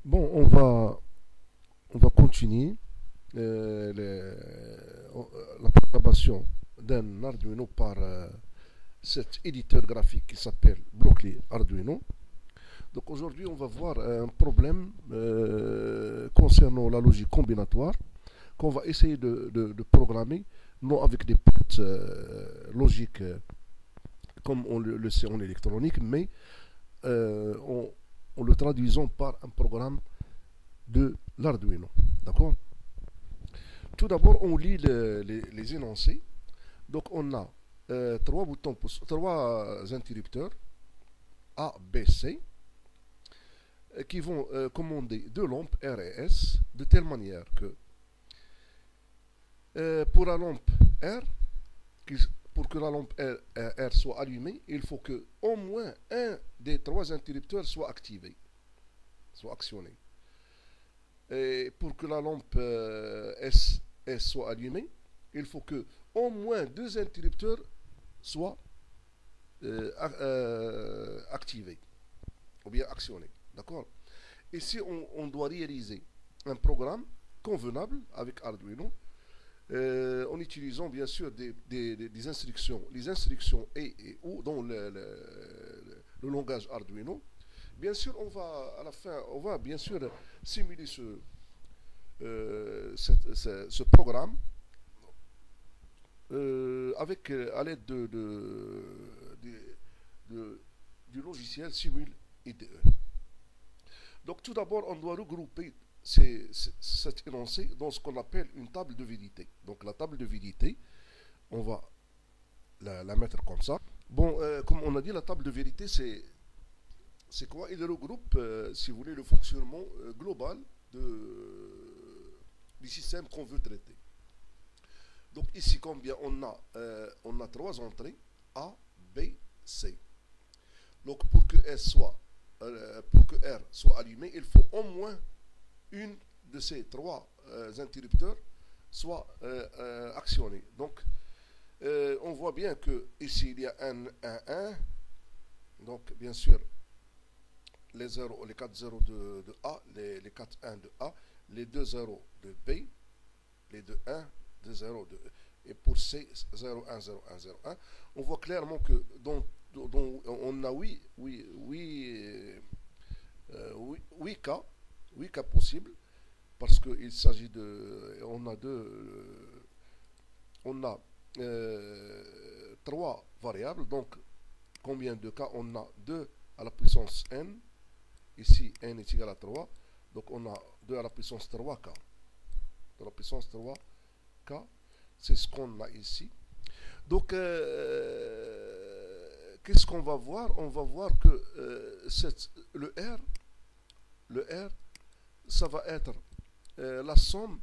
Bon, on va continuer la programmation d'un Arduino par cet éditeur graphique qui s'appelle Blockly Arduino. Donc aujourd'hui, on va voir un problème concernant la logique combinatoire qu'on va essayer de programmer, non avec des portes logiques comme on le sait en électronique, mais en le traduisant par un programme de l'Arduino. D'accord. Tout d'abord, on lit les énoncés. Donc, on a trois interrupteurs A, B, C qui vont commander deux lampes R et S de telle manière que pour la lampe R, pour que la lampe R soit allumée, il faut que au moins un des trois interrupteurs soit activé, soit actionné. Et pour que la lampe S soit allumée, il faut que au moins deux interrupteurs soient activés ou bien actionnés. D'accord. Ici, on doit réaliser un programme convenable avec Arduino en utilisant bien sûr des instructions, les instructions et ou dans le langage Arduino. Bien sûr, on va à la fin, on va bien sûr simuler ce programme avec à l'aide de- du logiciel Simul IDE. Donc tout d'abord, on doit regrouper cet énoncé dans ce qu'on appelle une table de vérité. Donc la table de vérité, on va la mettre comme ça. Bon, comme on a dit, la table de vérité, c'est quoi? Il regroupe, si vous voulez, le fonctionnement global du système qu'on veut traiter. Donc ici, combien on a trois entrées A, B, C. Donc pour que R soit allumé, il faut au moins une de ces trois interrupteurs soit actionnée. Donc on voit bien que ici il y a un. Donc bien sûr les 4 zéros de A, les 4 1 de A, les 2 zéros de B, les 2 1, 2 0 de E. Et pour C, 0 1 0 1 0 1, on voit clairement que on a 8 cas, 8 cas possibles, parce qu'il s'agit de. On a trois variables, donc combien de cas? On a 2 à la puissance n, ici n est égal à 3, donc on a 2 à la puissance 3k. De la puissance 3k, c'est ce qu'on a ici. Donc, qu'est-ce qu'on va voir? On va voir que le R, ça va être la somme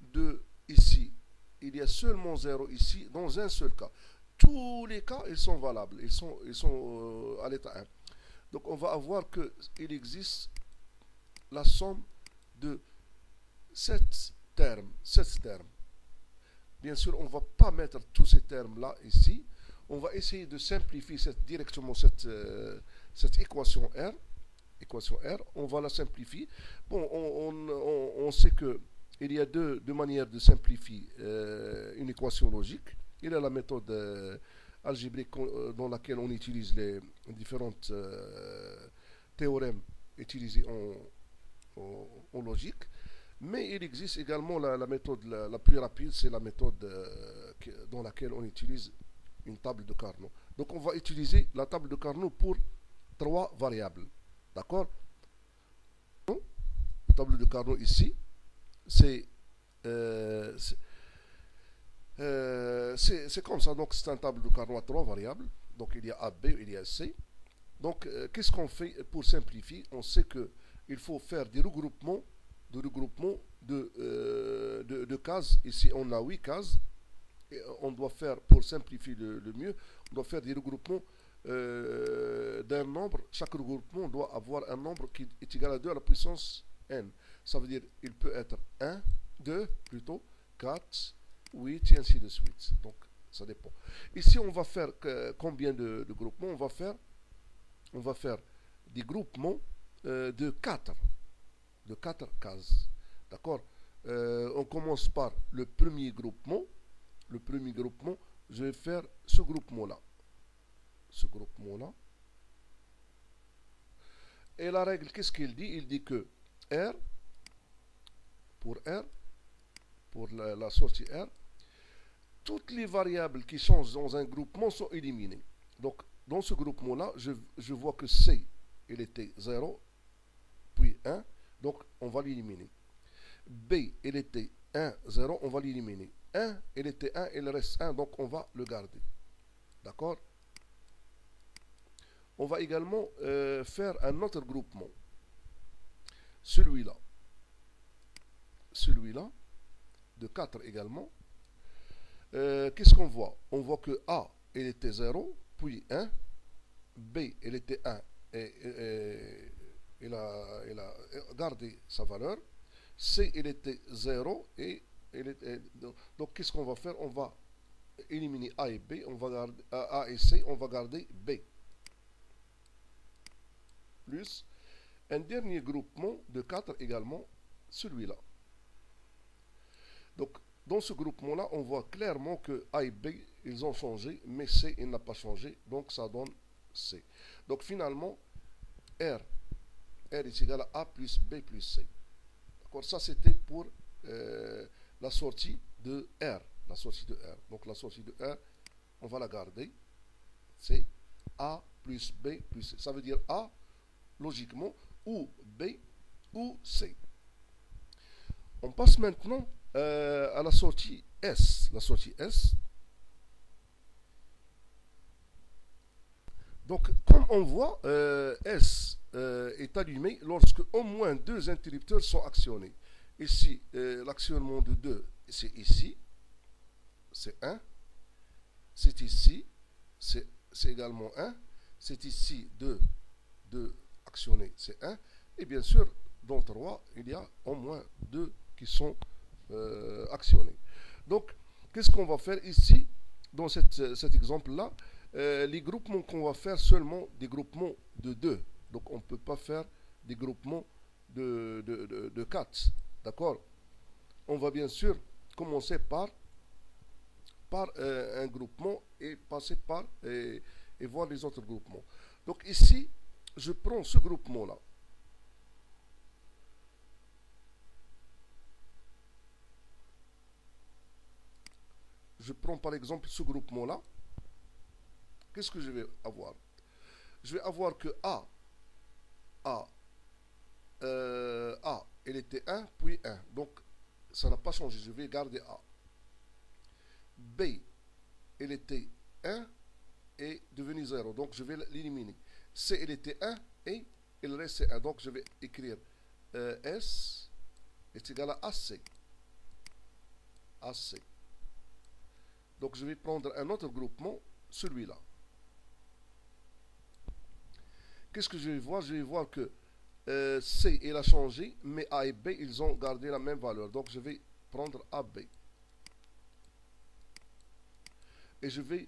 de ici. Il y a seulement 0 ici, dans un seul cas. Tous les cas, ils sont valables. Ils sont à l'état 1. Donc, on va avoir qu'il existe la somme de 7 termes. 7 termes. Bien sûr, on ne va pas mettre tous ces termes-là ici. On va essayer de simplifier directement cette équation R. Équation R, on va la simplifier. Bon, on sait qu'il y a deux manières de simplifier une équation logique. Il y a la méthode algébrique dans laquelle on utilise les différentes théorèmes utilisés en logique. Mais il existe également la méthode la plus rapide, c'est la méthode dans laquelle on utilise une table de Carnot. Donc on va utiliser la table de Carnot pour trois variables. D'accord. La table de Carnot ici, c'est euh, comme ça. Donc c'est une table de Carnot à trois variables. Donc il y a A, B, il y a C. Donc qu'est-ce qu'on fait pour simplifier? On sait qu'il faut faire des regroupements de cases. Ici, on a 8 cases. Et on doit faire, pour simplifier le mieux, on doit faire des regroupements d'un nombre. Chaque regroupement doit avoir un nombre qui est égal à 2 à la puissance n. Ça veut dire qu'il peut être 1, 2, plutôt, 4, 8, et ainsi de suite. Donc, ça dépend. Ici, on va faire combien de groupements? On va faire des groupements de 4. de 4 cases. D'accord. On commence par le premier groupement. Le premier groupement, je vais faire ce groupement-là. Ce groupement-là. Et la règle, qu'est-ce qu'il dit? Il dit que R, pour la sortie R, toutes les variables qui changent dans un groupement sont éliminées. Donc, dans ce groupement-là, je vois que C, il était 0, puis 1, donc on va l'éliminer. B, il était 1, 0, on va l'éliminer. 1, il était 1, il reste 1, donc on va le garder. D'accord? On va également faire un autre groupement. Celui-là. Celui-là, de 4 également. Qu'est-ce qu'on voit? On voit que A, il était 0, puis 1. B, il était 1, et il a gardé sa valeur. C, il était 0, et donc qu'est-ce qu'on va faire? On va éliminer A et B, on va garder A et C, on va garder B. Plus un dernier groupement de 4 également, celui-là. Donc, dans ce groupement-là, on voit clairement que A et B, ils ont changé, mais C, il n'a pas changé, donc ça donne C. Donc, finalement, R est égal à A plus B plus C. D'accord? Ça, c'était pour la sortie de R. La sortie de R. Donc, la sortie de R, on va la garder. C'est A plus B plus C. Ça veut dire A, logiquement, ou B ou C. On passe maintenant à la sortie S. La sortie S. Donc, comme on voit, S est allumé lorsque au moins 2 interrupteurs sont actionnés. Ici, l'actionnement de 2, c'est ici, c'est 1. C'est ici, c'est également 1. C'est ici 2 actionnés, c'est 1. Et bien sûr, dans 3, il y a au moins 2 qui sont actionnés. Donc, qu'est-ce qu'on va faire ici, dans cet exemple-là? Les groupements qu'on va faire, seulement des groupements de 2. Donc, on ne peut pas faire des groupements de 4. D'accord? On va bien sûr commencer par un groupement et passer par et voir les autres groupements. Donc, ici, je prends ce groupement-là. Je prends par exemple ce groupement-là. Qu'est-ce que je vais avoir? Je vais avoir que A, il était 1, puis 1. Donc, ça n'a pas changé. Je vais garder A. B, il était 1 et devenu 0. Donc, je vais l'éliminer. C, il était 1 et il reste 1. Donc, je vais écrire S est égal à AC. AC. Donc, je vais prendre un autre groupement, celui-là. Qu'est-ce que je vais voir? Je vais voir que C, il a changé, mais A et B, ils ont gardé la même valeur. Donc, je vais prendre AB. Et je vais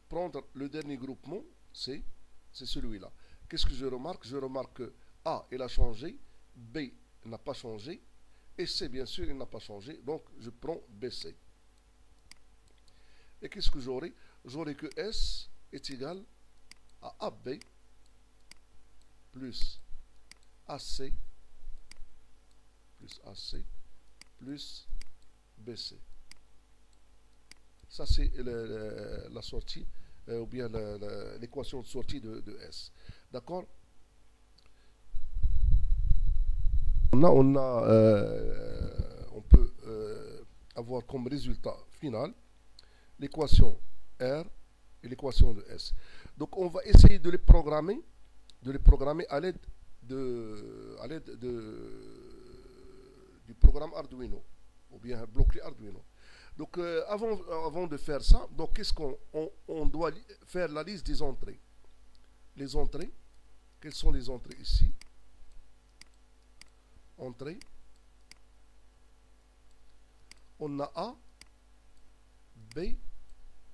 prendre le dernier groupement, c'est celui-là. Qu'est-ce que je remarque? Je remarque que A, il a changé, B n'a pas changé, et C, bien sûr, il n'a pas changé. Donc, je prends BC. Et qu'est-ce que j'aurai? J'aurai que S est égal à AB plus AC plus BC. Ça, c'est la sortie, ou bien l'équation de sortie de S. D'accord? On peut avoir comme résultat final l'équation R et l'équation de S. Donc, on va essayer de les programmer à l'aide du programme Arduino, ou bien bloqué Arduino. Donc, avant de faire ça, donc qu'est-ce on doit faire la liste des entrées. Les entrées, quelles sont les entrées ici? Entrée. On a A, B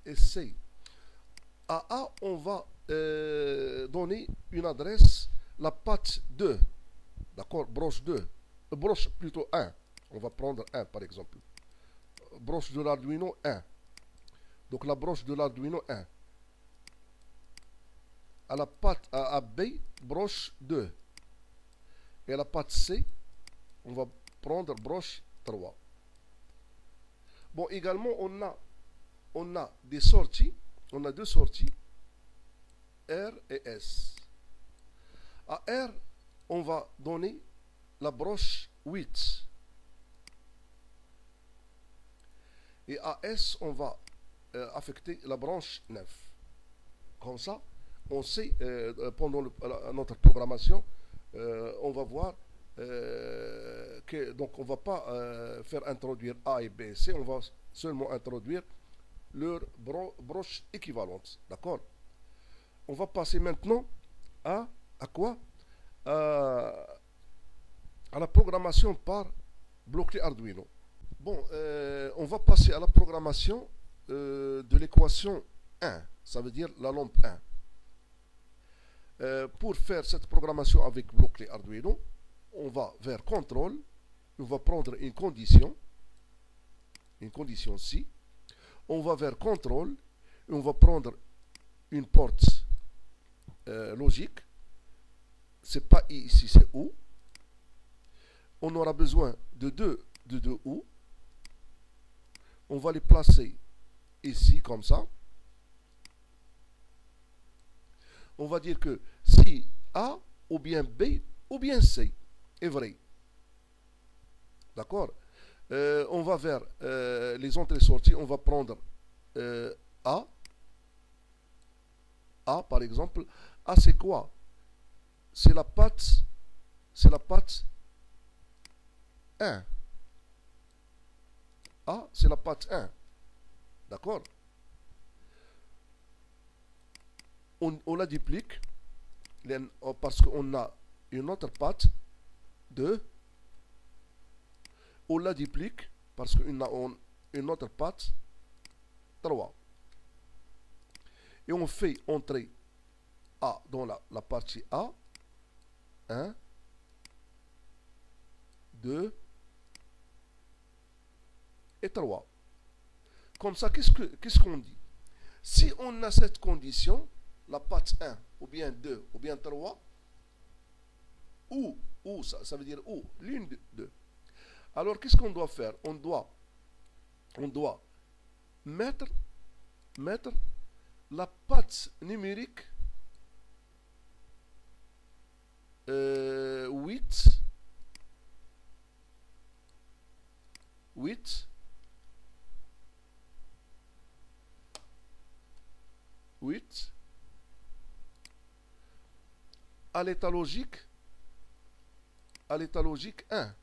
et C. À A, on va donner une adresse, la patte 2. D'accord? Broche 2. Broche plutôt un. On va prendre un par exemple. Broche de l'Arduino 1. Donc la broche de l'Arduino 1. À la patte à B, broche 2. Et à la patte C, on va prendre broche 3. Bon, également, on a des sorties. On a deux sorties, R et S. À R, on va donner la broche 8. Et à S, on va affecter la branche 9. Comme ça, on sait, pendant notre programmation, on va voir que donc on ne va pas faire introduire A et B et C, on va seulement introduire leurs broches équivalentes. D'accord? On va passer maintenant à quoi? À la programmation par bloc-clés Arduino. Bon, on va passer à la programmation de l'équation 1. Ça veut dire la lampe 1. Pour faire cette programmation avec bloc-clés Arduino, on va vers contrôle, on va prendre une condition ci. On va vers contrôle, et on va prendre une porte logique. C'est pas I ici, c'est OU. On aura besoin de deux OU. On va les placer ici, comme ça. On va dire que si A, ou bien B, ou bien C est vrai. D'accord? On va vers les entrées-sorties. On va prendre A. A, par exemple. A, c'est quoi? C'est la patte 1. A, c'est la patte 1. D'accord? On la duplique parce qu'on a une autre patte 2. On la duplique parce qu'on a une autre patte 3. Et on fait entrer A dans la partie A. 1, 2 et 3. Comme ça, qu'est-ce qu'on dit? Si on a cette condition, la patte 1, ou bien 2, ou bien 3, ou ça veut dire ou, l'une de deux. Alors, qu'est-ce qu'on doit faire? On doit mettre la patte numérique 8 à l'état logique 1.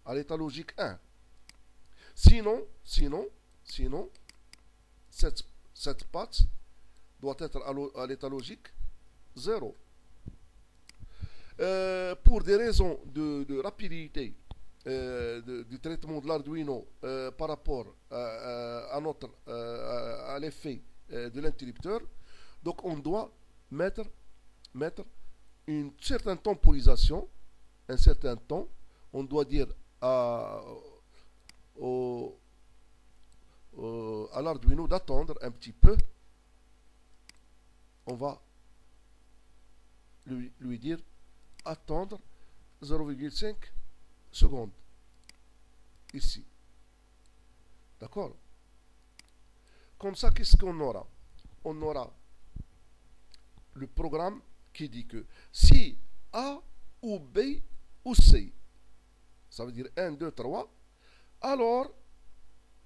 À l'état logique 1. Sinon, cette patte doit être à l'état logique 0. Pour des raisons de rapidité du traitement de l'Arduino par rapport à l'effet de l'interrupteur, donc on doit mettre une certaine temporisation, un certain temps. On doit dire à l'Arduino d'attendre un petit peu. On va lui dire attendre 0,5 secondes ici. D'accord? Comme ça, qu'est-ce qu'on aura? On aura le programme qui dit que si A ou B ou C, ça veut dire 1, 2, 3, alors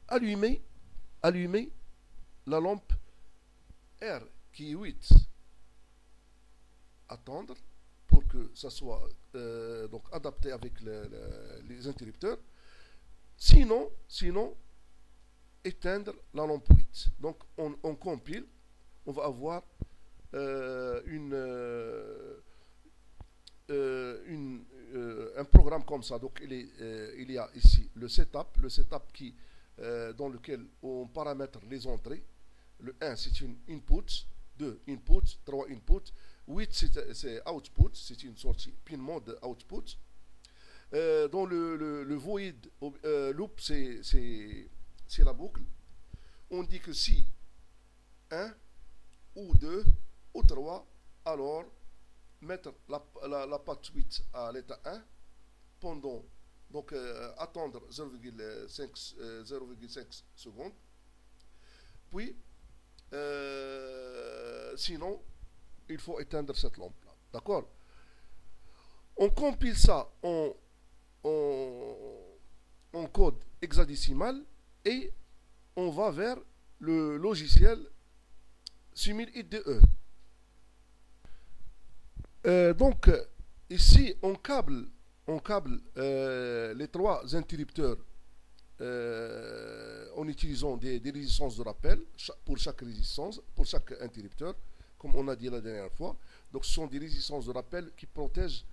allumez la lampe R qui est 8. Attendre pour que ça soit donc adapté avec les interrupteurs. Sinon, éteindre la lampe 8. Donc on compile, on va avoir un programme comme ça. Donc il y a ici le setup qui, dans lequel on paramètre les entrées. Le 1 c'est une input, 2 input, 3 input, 8 c'est output, c'est une sortie pin mode output. Dans le void loop, c'est la boucle. On dit que si 1 ou 2 ou 3, alors mettre la patte 8 à l'état 1 pendant, donc attendre 0,5 secondes, puis sinon il faut éteindre cette lampe là, d'accord. On compile ça en code hexadécimal et on va vers le logiciel Simul IDE. Donc ici on câble les trois interrupteurs en utilisant des résistances de rappel pour chaque résistance, pour chaque interrupteur, comme on a dit la dernière fois. Donc ce sont des résistances de rappel qui protègent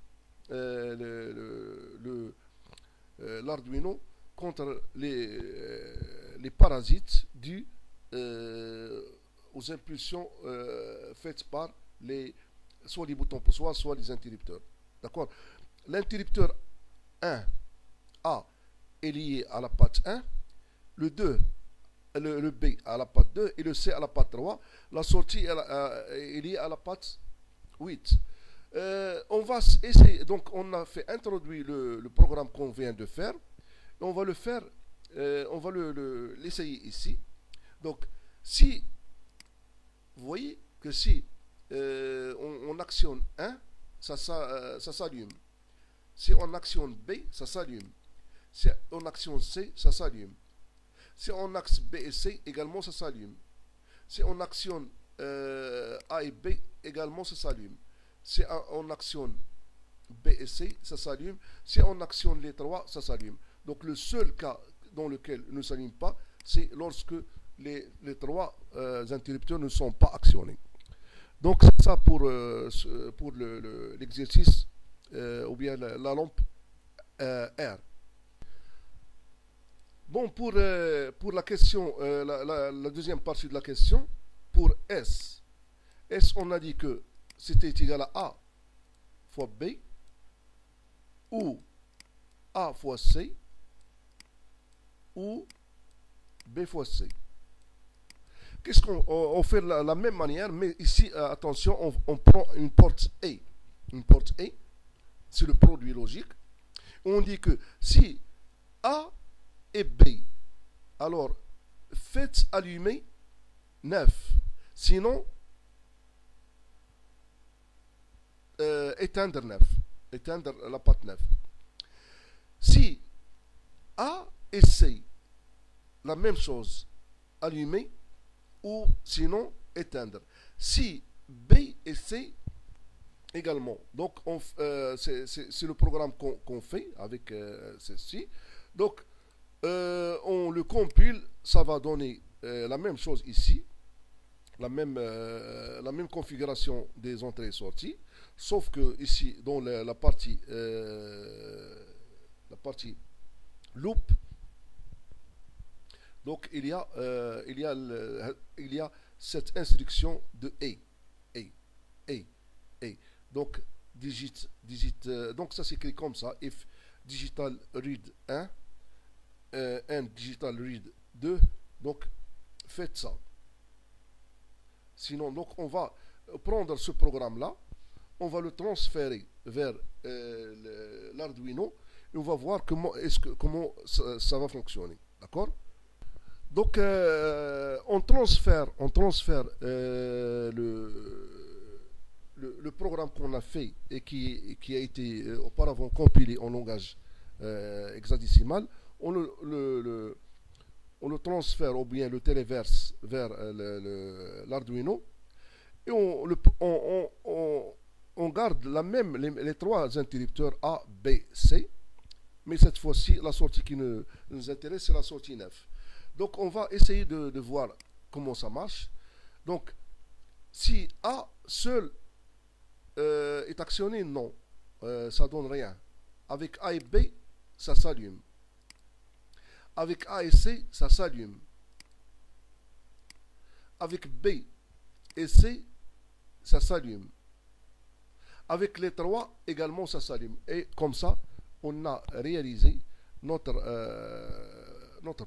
l'Arduino contre les parasites dus aux impulsions faites par soit les boutons poussoirs, soit les interrupteurs. D'accord. L'interrupteur 1A est lié à la patte 1, le 2, le B à la patte 2 et le C à la patte 3. La sortie est liée à la patte 8. On va essayer, donc on a fait introduire le programme qu'on vient de faire. On va le faire, on va l'essayer ici. Donc si vous voyez que si on actionne 1, ça s'allume. Si on actionne B, ça s'allume. Si on actionne C, ça s'allume. Si on axe B et C, également ça s'allume. Si on actionne A et B, également ça s'allume. Si on actionne B et C, ça s'allume. Si on actionne les trois, ça s'allume. Donc le seul cas dans lequel ne s'allume pas, c'est lorsque les trois interrupteurs ne sont pas actionnés. Donc c'est ça pour l'exercice ou bien la lampe R. Bon, pour la question, la deuxième partie de la question, pour S, on a dit que c'était égal à A fois B ou A fois C ou B fois C. Qu'est-ce qu'on fait de la même manière, mais ici, attention, on prend une porte A. Une porte A, c'est le produit logique. On dit que si A et B, alors faites allumer 9. Sinon, éteindre 9. Éteindre la patte 9. Si A et C, la même chose, allumer, ou sinon éteindre. Si B et C également, donc c'est le programme qu'on fait avec ceci. Donc on le compile, ça va donner la même chose ici, la même configuration des entrées et sorties, sauf que ici dans la partie loop, donc il y a cette instruction de A. Donc donc ça s'écrit comme ça, if digital read 1 and digital read 2, donc faites ça. Sinon, donc on va prendre ce programme là, on va le transférer vers l'Arduino et on va voir comment ça va fonctionner. D'accord. Donc on transfère le programme qu'on a fait et qui a été auparavant compilé en langage hexadécimal, on le transfère ou bien le téléverse vers l'Arduino et on garde les trois interrupteurs A, B, C, mais cette fois-ci la sortie qui nous intéresse c'est la sortie 9. Donc on va essayer de voir comment ça marche. Donc si A seul est actionné, non, ça donne rien. Avec A et B, ça s'allume. Avec A et C, ça s'allume. Avec B et C, ça s'allume. Avec les 3 également, ça s'allume. Et comme ça, on a réalisé notre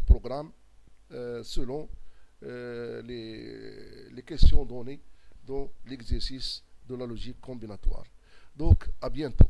programme selon les questions données dans l'exercice de la logique combinatoire. Donc, à bientôt.